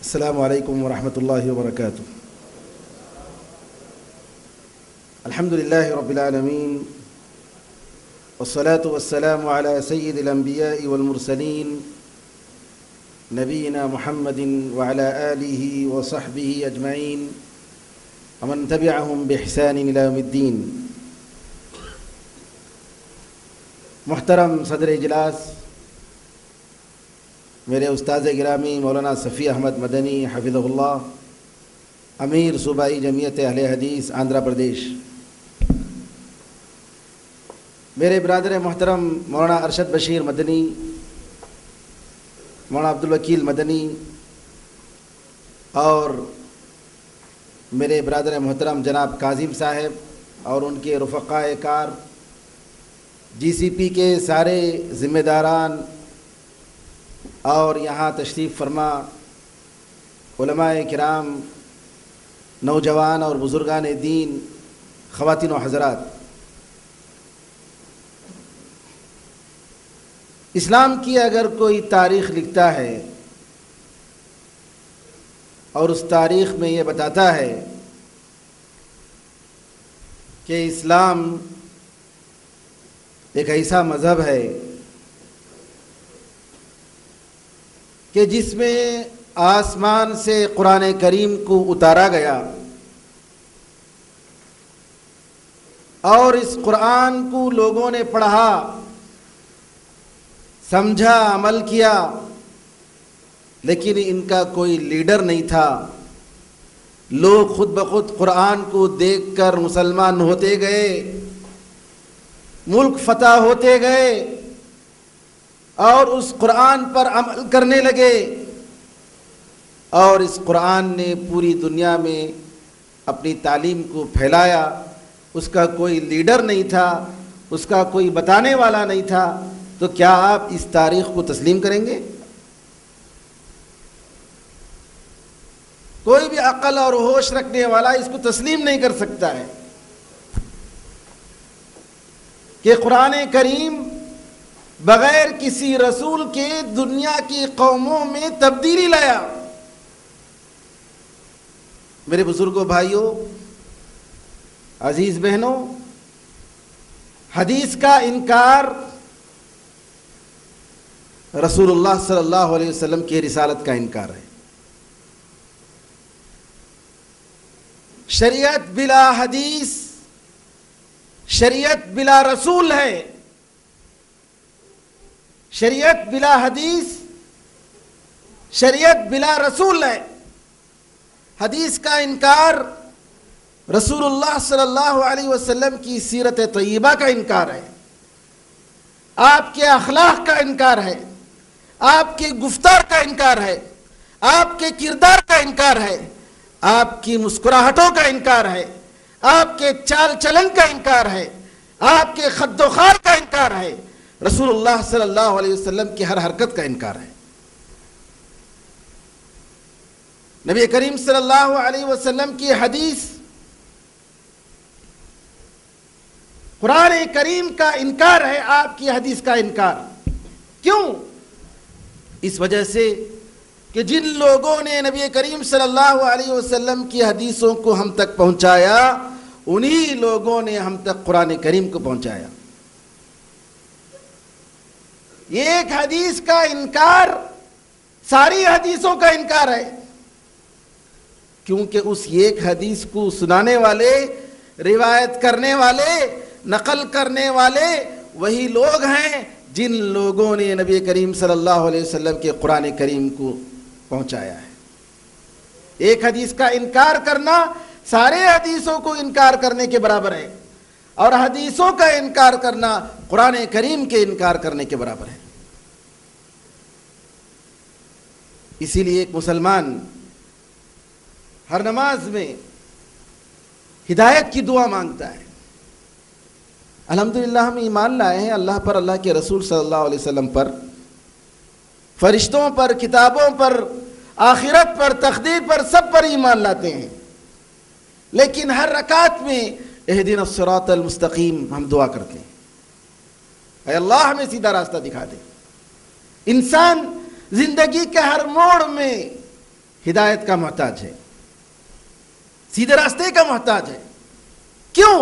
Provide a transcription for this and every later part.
السلام علیکم ورحمۃ اللہ وبرکاتہ۔ الحمد للہ رب العالمین والصلاة والسلام علی سید الانبیاء والمرسلین نبینا محمد وعلی آلہ وصحبہ اجمعین ومن تبعہم بإحسان الی یوم الدین۔ محترم صدر اجلاس، میرے استاذ گرامی مولانا صفی احمد مدنی حفظہ اللہ، امیر صوبائی جمعیت اہل حدیث آندھرا پردیش، میرے برادر محترم مولانا ارشد بشیر مدنی، مولانا عبدالوکیل مدنی، اور میرے برادر محترم جناب کاظم صاحب اور ان کے رفقاء کار، جی سی پی کے سارے ذمہ داران اور یہاں تشریف فرما علماء کرام، نوجوان اور بزرگان دین، خواتین و حضرات، اسلام کی اگر کوئی تاریخ لکھتا ہے اور اس تاریخ میں یہ بتاتا ہے کہ اسلام ایک ایسا مذہب ہے کہ جس میں آسمان سے قرآن کریم کو اتارا گیا اور اس قرآن کو لوگوں نے پڑھا، سمجھا، عمل کیا، لیکن ان کا کوئی لیڈر نہیں تھا۔ لوگ خود بخود قرآن کو دیکھ کر مسلمان ہوتے گئے، ملک فتح ہوتے گئے اور اس قرآن پر عمل کرنے لگے، اور اس قرآن نے پوری دنیا میں اپنی تعلیم کو پھیلایا۔ اس کا کوئی لیڈر نہیں تھا، اس کا کوئی بتانے والا نہیں تھا۔ تو کیا آپ اس تاریخ کو تسلیم کریں گے؟ کوئی بھی عقل اور ہوش رکھنے والا اس کو تسلیم نہیں کر سکتا ہے کہ قرآن کریم بغیر کسی رسول کے دنیا کی قوموں میں تبدیلی لایا۔ میرے بزرگوں، بھائیوں، عزیز بہنوں، حدیث کا انکار رسول اللہ صلی اللہ علیہ وسلم کی رسالت کا انکار ہے۔ شریعت بلا حدیث شریعت بلا رسول ہے۔ شریعت بلا حدیث شریعت بلا رسول ہے۔ حدیث کا انکار رسول اللہ صلی اللہ علیہ وسلم کی سیرت طیبہ کا انکار ہے، آپ کے اخلاق کا انکار ہے، آپ کے گفتار کا انکار ہے، آپ کے کردار کا انکار ہے، آپ کی مسکراہٹوں کا انکار ہے، آپ کے چال چلن کا انکار ہے، آپ کے خد و خال کا انکار ہے، رسول اللہ صلی اللہ علیہ وسلم کی ہر حرکت کا انکار ہے۔ نبی کریم صلی اللہ علیہ وسلم کی حدیث، قرآن کریم کا انکار ہے، آپ کی حدیث کا انکار۔ کیوں؟ اس وجہ سے کہ جن لوگوں نے نبی کریم صلی اللہ علیہ وسلم کی حدیثوں کو ہم تک پہنچایا، انہی لوگوں نے ہم تک قرآن کریم کو پہنچایا۔ ایک حدیث کا انکار ساری حدیثوں کا انکار ہے، کیونکہ اس ایک حدیث کو سنانے والے، روایت کرنے والے، نقل کرنے والے وہی لوگ ہیں جن لوگوں نے نبی کریم صلی اللہ علیہ وسلم کے قرآن کریم کو پہنچایا ہے۔ ایک حدیث کا انکار کرنا سارے حدیثوں کو انکار کرنے کے برابر ہے، اور حدیثوں کا انکار کرنا قرآن کریم کے انکار کرنے کے برابر ہے۔ اسی لیے ایک مسلمان ہر نماز میں ہدایت کی دعا مانگتا ہے۔ الحمدللہ ہم ایمان لائے ہیں اللہ پر، اللہ کے رسول صلی اللہ علیہ وسلم پر، فرشتوں پر، کتابوں پر، آخرت پر، تقدیر پر، سب پر ایمان لاتے ہیں، لیکن ہر رکعت میں اہدنا الصراط المستقیم ہم دعا کرتے ہیں، اے اللہ ہمیں سیدھا راستہ دکھا دے۔ انسان زندگی کے ہر موڑ میں ہدایت کا محتاج ہے، سیدھے راستے کا محتاج ہے۔ کیوں؟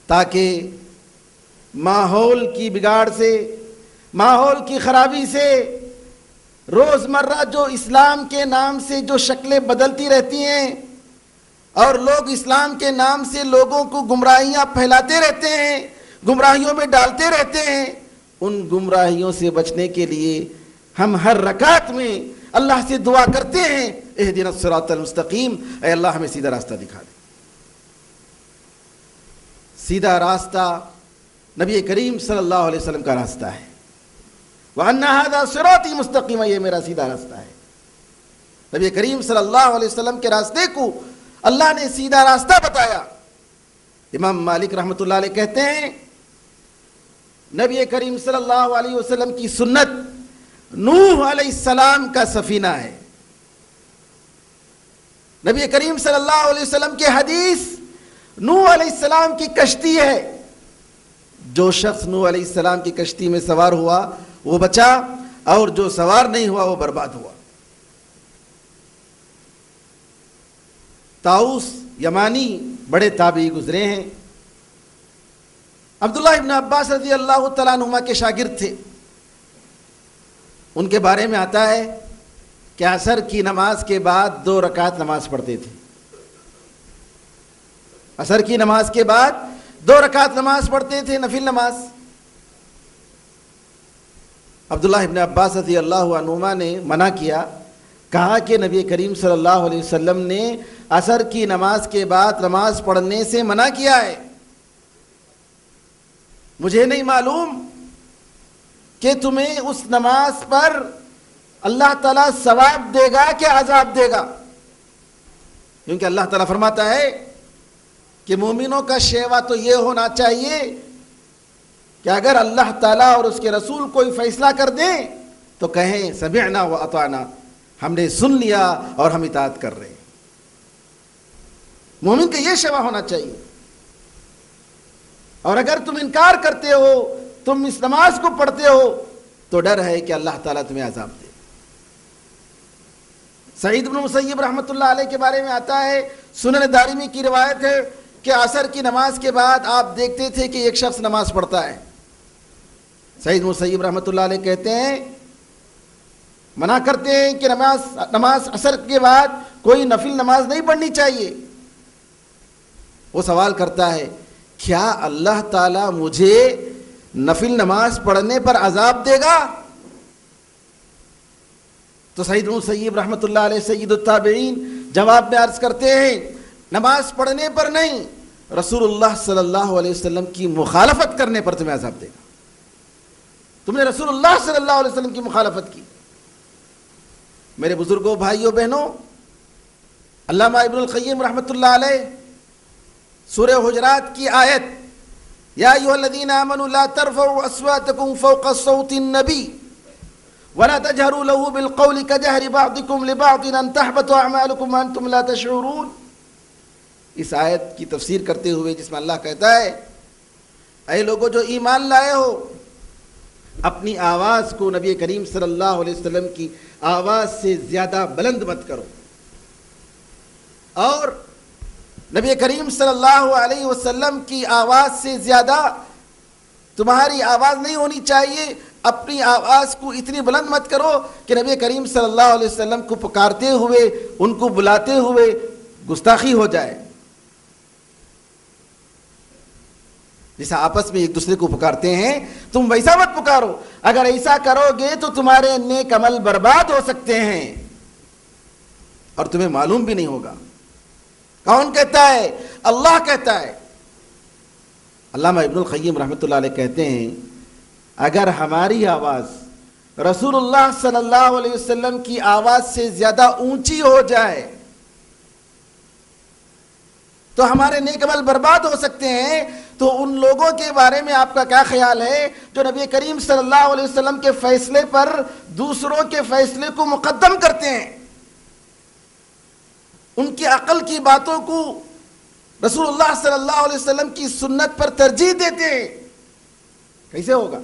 تاکہ ماحول کی بگاڑ سے، ماحول کی خرابی سے، روزمرہ جو اسلام کے نام سے جو شکلیں بدلتی رہتی ہیں اور لوگ اسلام کے نام سے لوگوں کو گمراہیاں پھیلاتے رہتے ہیں، گمراہیوں میں ڈالتے رہتے ہیں، ان گمراہیوں سے بچنے کے لیے ہم ہر رکعت میں اللہ سے دعا کرتے ہیں، اہدنا الصراط المستقیم، اے اللہ ہمیں سیدھا راستہ دکھا دے۔ سیدھا راستہ نبی کریم صلی اللہ علیہ وسلم کا راستہ ہے۔ وَأَنَّ هَذَا صِرَاطِي مُسْتَقِيمًا، یہ میرا سیدھا راستہ ہے۔ نبی کریم صلی اللہ علیہ وسلم کے راستے کو اللہ نے سیدھا راستہ بتایا۔ امام مالک رحمۃ اللہ علیہ کہتے ہیں نبی کریم صلی اللہ علیہ وسلم کی سنت نوح علیہ السلام کا سفینہ ہے، نبی کریم صلی اللہ علیہ وسلم کی حدیث نوح علیہ السلام کی کشتی ہے۔ جو شخص نوح علیہ السلام کی کشتی میں سوار ہوا وہ بچا، اور جو سوار نہیں ہوا وہ برباد ہوا۔ طاؤس یمانی بڑے تابعی گزرے ہیں، عبداللہ ابن عباس رضی اللہ تعالیٰ عنہما کے شاگرد تھے۔ ان کے بارے میں آتا ہے کہ عصر کی نماز کے بعد 2 رکعت نماز پڑھتے تھے، عصر کی نماز کے بعد 2 رکعت نماز پڑھتے تھے، نفل نماز۔ عبداللہ ابن عباس رضی اللہ عنہما نے منع کیا، کہا کہ نبی کریم صلی اللہ علیہ وسلم نے عصر کی نماز کے بعد نماز پڑھنے سے منع کیا ہے، مجھے نہیں معلوم کہ تمہیں اس نماز پر اللہ تعالیٰ ثواب دے گا کہ عذاب دے گا، کیونکہ اللہ تعالیٰ فرماتا ہے کہ مومنوں کا شیوا تو یہ ہونا چاہیے کہ اگر اللہ تعالیٰ اور اس کے رسول کوئی فیصلہ کر دیں تو کہیں سمعنا و اطعنا، ہم نے سن لیا اور ہم اطاعت کر رہے ہیں۔ مومن کا یہ شیوا ہونا چاہیے، اور اگر تم انکار کرتے ہو، تم اس نماز کو پڑھتے ہو، تو ڈر ہے کہ اللہ تعالیٰ تمہیں عذاب دے۔ سعید بن مسیب رحمۃ اللہ علیہ کے بارے میں آتا ہے، سنن دارمی کی روایت ہے کہ عصر کی نماز کے بعد آپ دیکھتے تھے کہ ایک شخص نماز پڑھتا ہے۔ سعید بن مسیب رحمۃ اللہ علیہ کہتے ہیں، منع کرتے ہیں کہ نماز عصر کے بعد کوئی نفل نماز نہیں پڑھنی چاہیے۔ وہ سوال کرتا ہے، کیا اللہ تعالیٰ مجھے نفل نماز پڑھنے پر عذاب دے گا؟ تو سعید بن مسیب رحمۃ اللہ علیہ سید التابعین جواب میں عرض کرتے ہیں، نماز پڑھنے پر نہیں، رسول اللہ صلی اللہ علیہ وسلم کی مخالفت کرنے پر تمہیں عذاب دے گا۔ تم نے رسول اللہ صلی اللہ علیہ وسلم کی مخالفت کی۔ میرے بزرگوں، بھائیوں، بہنوں، علامہ ابن القیم رحمۃ اللہ علیہ سورہ حجرات کی آیت یا ایھا الذین آمنوا لا ترفعوا اصواتکم فوق صوت النبی ولا تجهروا له بالقول كجهر بعضكم لبعض ان تحبط اعمالكم وانتم لا تشعرون، اس آیت کی تفسیر کرتے ہوئے جس میں اللہ کہتا ہے، اے لوگوں جو ایمان لائے ہو، اپنی آواز کو نبی کریم صلی اللہ علیہ وسلم کی آواز سے زیادہ بلند مت کرو، اور نبی کریم صلی اللہ علیہ وسلم کی آواز سے زیادہ تمہاری آواز نہیں ہونی چاہیے۔ اپنی آواز کو اتنی بلند مت کرو کہ نبی کریم صلی اللہ علیہ وسلم کو پکارتے ہوئے، ان کو بلاتے ہوئے گستاخی ہو جائے۔ جیسا آپس میں ایک دوسرے کو پکارتے ہیں تم ویسا مت پکارو، اگر ایسا کرو گے تو تمہارے نیک عمل برباد ہو سکتے ہیں اور تمہیں معلوم بھی نہیں ہوگا۔ کون کہتا ہے؟ اللہ کہتا ہے۔ علامہ ابن القیم رحمۃ اللہ علیہ کہتے ہیں، اگر ہماری آواز رسول اللہ صلی اللہ علیہ وسلم کی آواز سے زیادہ اونچی ہو جائے تو ہمارے نیک عمل برباد ہو سکتے ہیں۔ تو ان لوگوں کے بارے میں آپ کا کیا خیال ہے جو نبی کریم صلی اللہ علیہ وسلم کے فیصلے پر دوسروں کے فیصلے کو مقدم کرتے ہیں، ان کی عقل کی باتوں کو رسول اللہ صلی اللہ علیہ وسلم کی سنت پر ترجیح دیتے ہیں؟ کیسے ہوگا؟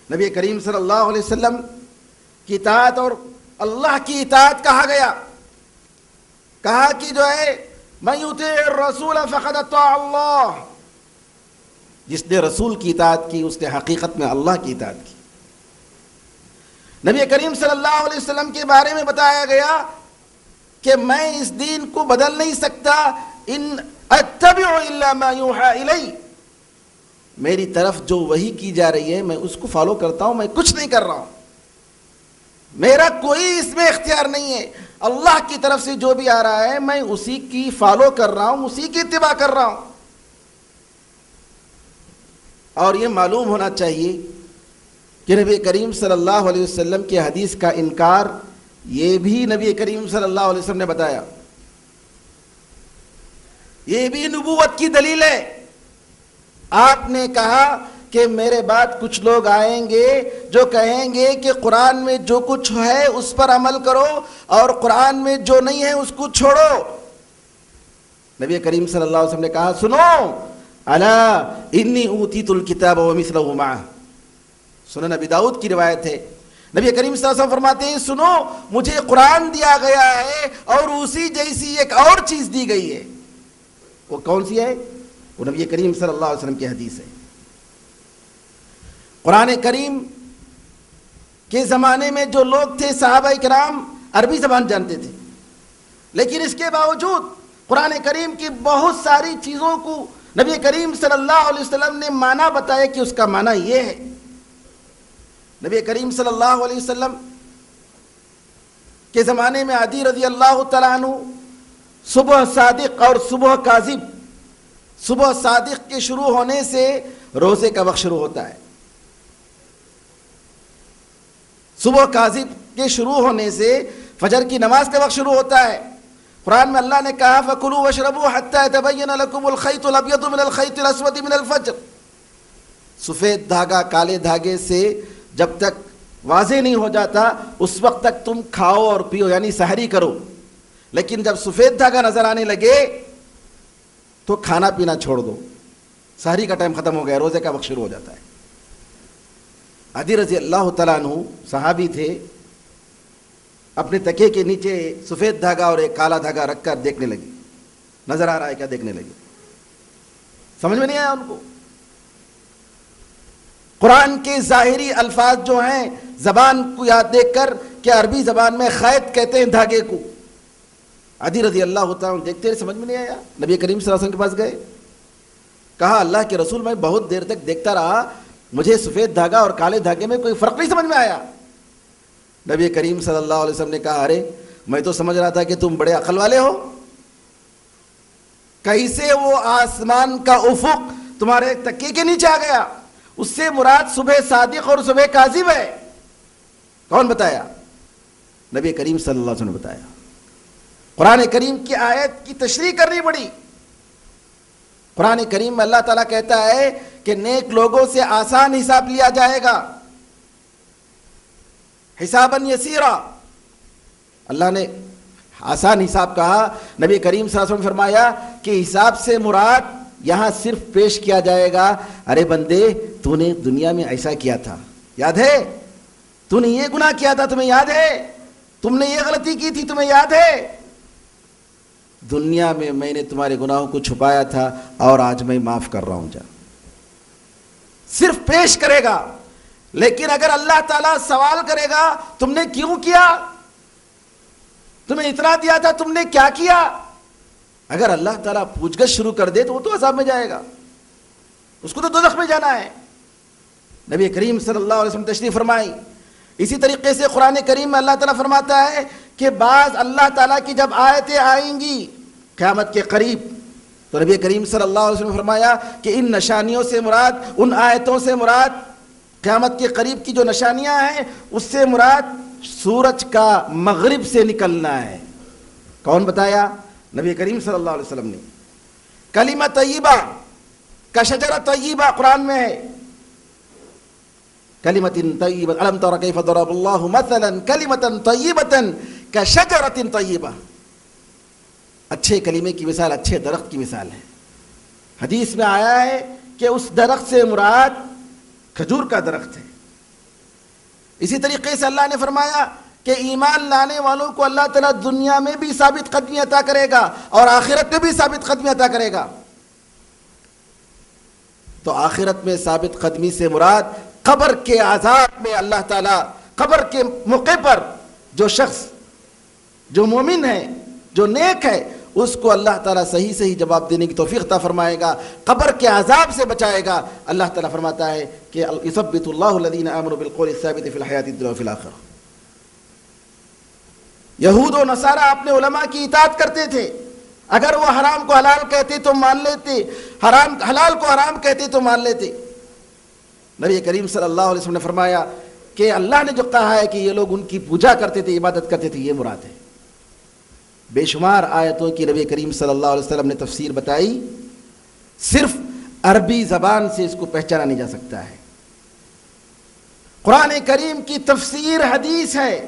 نبی کریم صلی اللہ علیہ وسلم کی اطاعت اللہ کی اطاعت کہا گیا، کہا کہ جو ہے من یطیع الرسول فقد اطاع اللہ، جس نے رسول کی اطاعت کی اس نے حقیقت میں اللہ کی اطاعت کی۔ نبی کریم صلی اللہ علیہ وسلم کے بارے میں بتایا گیا کہ میں اس دین کو بدل نہیں سکتا، ان اتبع الا ما یوحى الی، میری طرف جو وحی کی جا رہی ہے میں اس کو فالو کرتا ہوں، میں کچھ نہیں کر رہا ہوں، میرا کوئی اس میں اختیار نہیں ہے، اللہ کی طرف سے جو بھی آ رہا ہے میں اسی کی فالو کر رہا ہوں، اسی کی اتباع کر رہا ہوں۔ اور یہ معلوم ہونا چاہیے کہ نبی کریم صلی اللہ علیہ وسلم کی حدیث کا انکار یہ بھی نبی کریم صلی اللہ علیہ وسلم نے بتایا، یہ بھی نبوت کی دلیل ہے۔ آپ نے کہا کہ میرے بعد کچھ لوگ آئیں گے جو کہیں گے کہ قرآن میں جو کچھ ہے اس پر عمل کرو اور قرآن میں جو نہیں ہے اس کو چھوڑو۔ نبی کریم صلی اللہ علیہ وسلم نے کہا سنو، الا انی اوتیت الکتاب ومثلہ معہ، سنن ابی داؤد کی روایت ہے، نبی کریم صلی اللہ علیہ وسلم فرماتے ہیں سنو مجھے قرآن دیا گیا ہے اور اسی جیسی ایک اور چیز دی گئی ہے۔ وہ کون سی ہے؟ وہ نبی کریم صلی اللہ علیہ وسلم کی حدیث ہے۔ قرآن کریم کے زمانے میں جو لوگ تھے صحابہ کرام عربی زبان جانتے تھے، لیکن اس کے باوجود قرآن کریم کی بہت ساری چیزوں کو نبی کریم صلی اللہ علیہ وسلم نے معنی بتایا کہ اس کا معنی یہ ہے۔ نبی کریم صلی اللہ علیہ وسلم کے زمانے میں عدی رضی اللہ تعالیٰ عنہ صبح صادق اور صبح کاذب، صبح صادق کے شروع ہونے سے روزے کا وقت شروع ہوتا ہے، صبح کاذب کے شروع ہونے سے فجر کی نماز کا وقت شروع ہوتا ہے۔ قرآن میں اللہ نے کہا فَكُلُوا وَاشْرَبُوا حَتَّى يَتَبَيَّنَ لَكُمُ الْخَيْطُ الْأَبْيَضُ مِنَ الْخَيْطِ الْأَسْوَدِ مِنَ الْفَجْرِ، سفید دھاگا کالے دھاگے سے جب تک واضح نہیں ہو جاتا اس وقت تک تم کھاؤ اور پیو، یعنی سحری کرو، لیکن جب سفید دھاگا نظر آنے لگے تو کھانا پینا چھوڑ دو، سحری کا ٹائم ختم ہو گیا، روزے کا وقت شروع ہو جاتا ہے۔ عدی رضی اللہ تعالیٰ عنہ صحابی تھے، اپنے تکیے کے نیچے سفید دھاگا اور ایک کالا دھاگا رکھ کر دیکھنے لگے، نظر آ رہا ہے کیا دیکھنے لگے، سمجھ میں نہیں آیا ان کو۔ قرآن کے ظاہری الفاظ جو ہیں زبان کو یاد دیکھ کر کہ عربی زبان میں خیط کہتے ہیں دھاگے کو، عدی رضی اللہ تعالیٰ دیکھتے رہے، سمجھ میں نہیں آیا، نبی کریم صلی اللہ علیہ وسلم کے پاس گئے، کہا اللہ کے رسول میں بہت دیر تک دیکھتا رہا، مجھے سفید دھاگا اور کالے دھاگے میں کوئی فرق نہیں سمجھ میں آیا۔ نبی کریم صلی اللہ علیہ وسلم نے کہا ارے میں تو سمجھ رہا تھا کہ تم بڑے عقل والے ہو، کیسے وہ آسمان کا افق تمہارے تکیے کے نیچے آ گیا؟ اس سے مراد صبح صادق اور صبح کاذب ہے۔ کون بتایا؟ نبی کریم صلی اللہ علیہ وسلم نے بتایا۔ قرآن کریم کی آیت کی تشریح کرنی پڑی۔ قرآن کریم میں اللہ تعالیٰ کہتا ہے کہ نیک لوگوں سے آسان حساب لیا جائے گا، حساباً یسیرا، اللہ نے آسان حساب کہا، نبی کریم صلی اللہ علیہ وسلم نے فرمایا کہ حساب سے مراد یہاں صرف پیش کیا جائے گا ارے بندے تو نے دنیا میں ایسا کیا تھا، یاد ہے؟ تو نے یہ گناہ کیا تھا، تمہیں یاد ہے؟ تم نے یہ غلطی کی تھی، تمہیں یاد ہے؟ دنیا میں میں نے تمہارے گناہوں کو چھپایا تھا اور آج میں معاف کر رہا ہوں، جا صرف پیش کرے گا۔ لیکن اگر اللہ تعالیٰ سوال کرے گا تم نے کیوں کیا، تمہیں اتنا دیا تھا تم نے کیا کیا، اگر اللہ تعالیٰ پوچھ گچھ شروع کر دے تو وہ تو عذاب میں جائے گا، اس کو تو دوزخ میں جانا ہے۔ نبی کریم صلی اللہ علیہ وسلم تشریف فرمائی۔ اسی طریقے سے قرآن کریم میں اللہ تعالیٰ فرماتا ہے کہ بعض اللہ تعالیٰ کی جب آیتیں آئیں گی قیامت کے قریب تو نبی کریم صلی اللہ علیہ وسلم نے فرمایا کہ ان نشانیوں سے مراد، ان آیتوں سے مراد، قیامت کے قریب کی جو نشانیاں ہیں اس سے مراد سورج کا مغرب سے نکلنا ہے۔ کون بتایا؟ نبی کریم صلی اللہ علیہ وسلم نے۔ کلمہ طیبہ کا شجرہ طیبہ قرآن میں ہے، کلمۃ طیبہ، الم تر کیف ضرب اللہ مثلا کلمۃ طیبۃ کشجرۃ طیبہ، اچھے کلمے کی مثال اچھے درخت کی مثال ہے۔ حدیث میں آیا ہے کہ اس درخت سے مراد کھجور کا درخت ہے۔ اسی طریقے سے اللہ نے فرمایا کہ ایمان لانے والوں کو اللہ تعالیٰ دنیا میں بھی ثابت قدمی عطا کرے گا اور آخرت میں بھی ثابت قدمی عطا کرے گا. تو آخرت میں ثابت قدمی سے مراد قبر کے عذاب میں اللہ تعالیٰ قبر کے موقع پر جو شخص جو مومن ہے جو نیک ہے اس کو اللہ تعالیٰ صحیح صحیح جواب دینے کی توفیق عطا فرمائے گا، قبر کے عذاب سے بچائے گا. اللہ تعالیٰ فرماتا ہے کہ یثبت اللہ الذین آمنوا بالقول الثابت فی الحیاۃ الدنیا وفی الآخرہ. یہود و نصارہ اپنے علماء کی اطاعت کرتے تھے، اگر وہ حرام کو حلال کہتے تو مان لیتے، حلال کو حرام کہتے تو مان لیتے. نبی کریم صلی اللہ علیہ وسلم نے فرمایا کہ اللہ نے جو کہا ہے کہ یہ لوگ ان کی پوجا کرتے تھے، عبادت کرتے تھے، یہ مراد ہے. بے شمار آیتوں کی نبی کریم صلی اللہ علیہ وسلم نے تفسیر بتائی، صرف عربی زبان سے اس کو پہچانا نہیں جا سکتا ہے. قرآن کریم کی تفسیر حدیث ہے،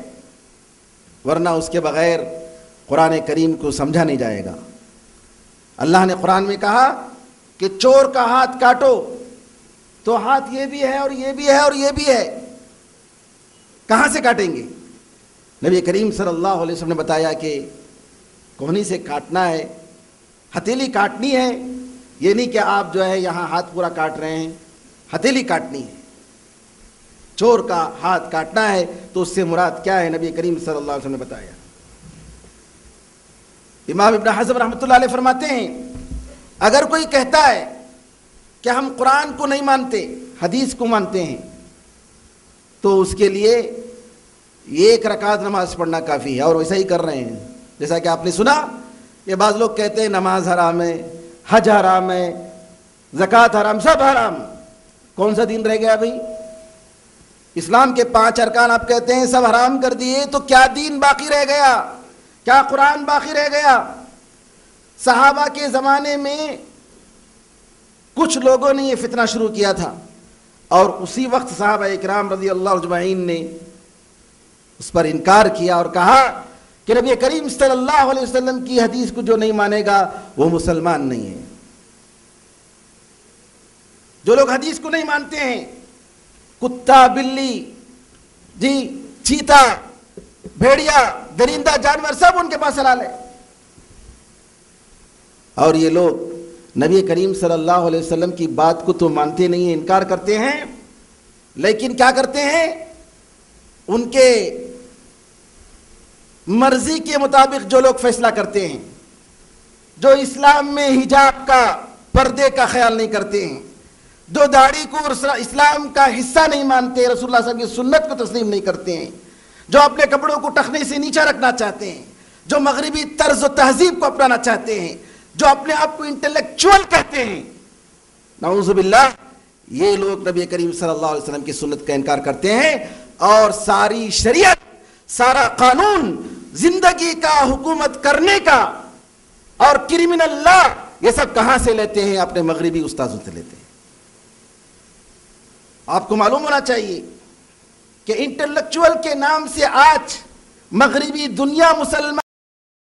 ورنہ اس کے بغیر قرآن کریم کو سمجھا نہیں جائے گا. اللہ نے قرآن میں کہا کہ چور کا ہاتھ کاٹو، تو ہاتھ یہ بھی ہے اور یہ بھی ہے اور یہ بھی ہے، کہاں سے کاٹیں گے؟ نبی کریم صلی اللہ علیہ وسلم نے بتایا کہ کوہنی سے کاٹنا ہے، ہتھیلی کاٹنی ہے. یہ نہیں کہ آپ جو ہے یہاں ہاتھ پورا کاٹ رہے ہیں، ہتھیلی کاٹنی ہے. چور کا ہاتھ کاٹنا ہے تو اس سے مراد کیا ہے نبی کریم صلی اللہ علیہ وسلم نے بتایا. امام ابن حزم رحمۃ اللہ علیہ فرماتے ہیں اگر کوئی کہتا ہے کہ ہم قرآن کو نہیں مانتے حدیث کو مانتے ہیں تو اس کے لیے ایک رکعت نماز پڑھنا کافی ہے، اور ویسا ہی کر رہے ہیں. جیسا کہ آپ نے سنا کہ بعض لوگ کہتے ہیں نماز حرام ہے، حج حرام ہے، زکوٰۃ حرام، سب حرام. کون سا دین رہ گیا بھائی؟ اسلام کے 5 ارکان آپ کہتے ہیں سب حرام کر دیے، تو کیا دین باقی رہ گیا؟ کیا قرآن باقی رہ گیا؟ صحابہ کے زمانے میں کچھ لوگوں نے یہ فتنہ شروع کیا تھا، اور اسی وقت صحابہ اکرام رضی اللہ اجمعین نے اس پر انکار کیا اور کہا کہ نبی کریم صلی اللہ علیہ وسلم کی حدیث کو جو نہیں مانے گا وہ مسلمان نہیں ہے. جو لوگ حدیث کو نہیں مانتے ہیں، کتا، بلی، جی چیتا، بھیڑیا، درندہ جانور سب ان کے پاس حلال ہے. اور یہ لوگ نبی کریم صلی اللہ علیہ وسلم کی بات کو تو مانتے نہیں ہیں، انکار کرتے ہیں، لیکن کیا کرتے ہیں؟ ان کے مرضی کے مطابق جو لوگ فیصلہ کرتے ہیں، جو اسلام میں حجاب کا، پردے کا خیال نہیں کرتے ہیں، جو داڑھی کو اسلام کا حصہ نہیں مانتے، رسول اللہ صلی اللہ علیہ وسلم کی سنت کو تسلیم نہیں کرتے ہیں، جو اپنے کپڑوں کو ٹخنے سے نیچا رکھنا چاہتے ہیں، جو مغربی طرز و تہذیب کو اپنانا چاہتے ہیں، جو اپنے آپ کو انٹلیکچوئل کہتے ہیں، نعوذ باللہ، یہ لوگ نبی کریم صلی اللہ علیہ وسلم کی سنت کا انکار کرتے ہیں. اور ساری شریعت، سارا قانون، زندگی کا، حکومت کرنے کا اور کرمنل لا، یہ سب کہاں سے لیتے ہیں؟ اپنے مغربی استاذوں سے لیتے ہیں. آپ کو معلوم ہونا چاہیے کہ انٹلیکچوئل کے نام سے آج مغربی دنیا مسلمان